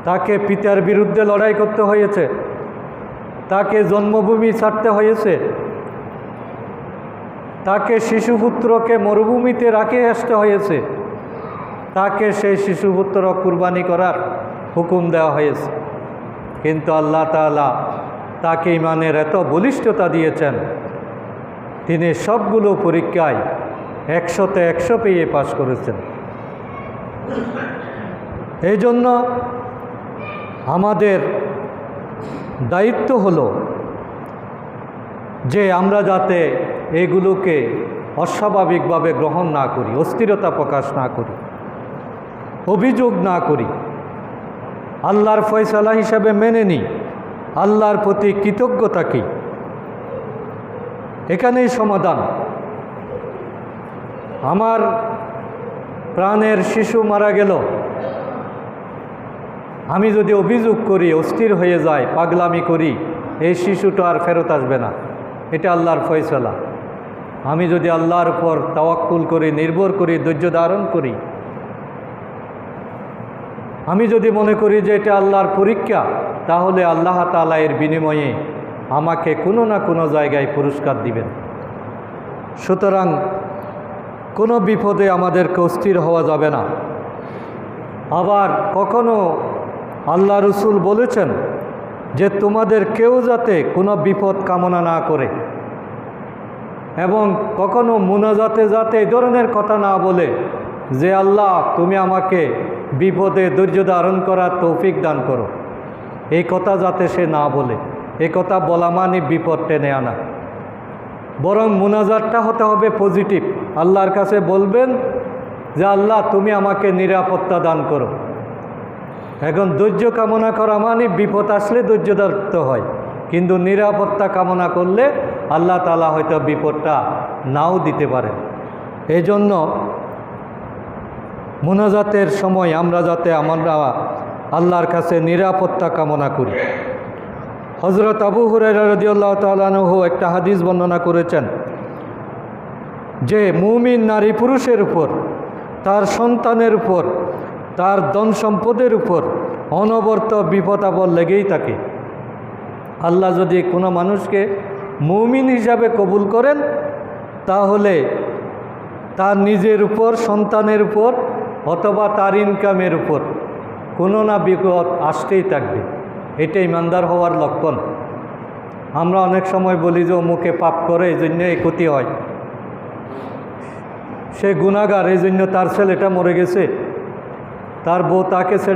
তাকে পিতার বিরুদ্ধে লড়াই করতে হয়েছে, তাকে জন্মভূমি ছাড়তে হয়েছে, তাকে শিশুপুত্রকে মরুভূমিতে রাখে আসতে হয়েছে, তাকে সেই শিশুপুত্র কুরবানি করার হুকুম দেওয়া হয়েছে। কিন্তু আল্লাহ তাআলা তাকে ঈমানের এত বলিষ্ঠতা দিয়েছেন, তিনি সবগুলো পরীক্ষায় 100তে 100 পেয়ে পাশ করেছেন। এই জন্য আমাদের দায়িত্ব হলো যে আমরা যাতে এগুলোকে অস্বাভাবিকভাবে গ্রহণ না করি, অস্থিরতা প্রকাশ না করি, অভিযোগ না করি, আল্লাহর ফয়সালা হিসাবে মেনে নিই, আল্লাহর প্রতি কৃতজ্ঞ থাকি। এখানেই সমাধান। আমার প্রাণের শিশু মারা গেল, আমি যদি অভিযোগ করি, অস্থির হয়ে যায়, পাগলামি করি, এই শিশুটা আর ফেরত আসবে না, এটা আল্লাহর ফয়সালা। আমি যদি আল্লাহর উপর তাওয়াক্কুল করি, নির্ভর করি, ধৈর্য ধারণ করি, আমি যদি মনে করি যে এটা আল্লাহর পরীক্ষা, তাহলে আল্লাহ তাআলা এর বিনিময়ে আমাকে কোনো না কোনো জায়গায় পুরস্কার দিবেন। সুতরাং কোনো বিপদে আমাদেরকে অস্থির হওয়া যাবে না। আবার কখনো আল্লাহ রসুল বলেছেন যে তোমাদের কেউ যাতে কোনো বিপদ কামনা না করে, এবং কখনো মুনাজাতে যাতে এই ধরনের কথা না বলে যে আল্লাহ তুমি আমাকে বিপদে ধৈর্য ধারণ করার তৌফিক দান করো, এই কথা যাতে সে না বলে। এই কথা বলা মানে বিপদ টেনে আনা। বরং মুনাজাতটা হতে হবে পজিটিভ। আল্লাহর কাছে বলবেন যে আল্লাহ তুমি আমাকে নিরাপত্তা দান করো। এখন ধৈর্য কামনা করা মানে বিপদ আসলে ধৈর্য ধরতে হয়, কিন্তু নিরাপত্তা কামনা করলে আল্লাহ তাআলা হয়তো বিপদটা নাও দিতে পারেন। এই জন্য মুনাজাতের সময় আমরা যাতে আমরা আল্লাহর কাছে নিরাপত্তা কামনা করি। হযরত আবু হুরায়রা রাদিয়াল্লাহু তাআলা আনহু একটা হাদিস বর্ণনা করেছেন যে মুমিন নারী পুরুষের উপর, তার সন্তানের উপর, তার ধন সম্পদের উপর অনবরত বিপদ আপদ লেগেই থাকে। আল্লাহ যদি কোনো মানুষকে মুমিন হিসাবে কবুল করেন, তাহলে তার নিজের উপর, সন্তানের উপর অথবা তার ইনকামের উপর কোনো না বিপদ আসতেই থাকবে। এটা ইমানদার হওয়ার লক্ষণ। আমরা অনেক সময় বলি যে মুখে পাপ করে এই জন্য এই ক্ষতি হয়, সে গুনাহগার, এই জন্য তার ছেলেটা মরে গেছে, তার বউ তাকে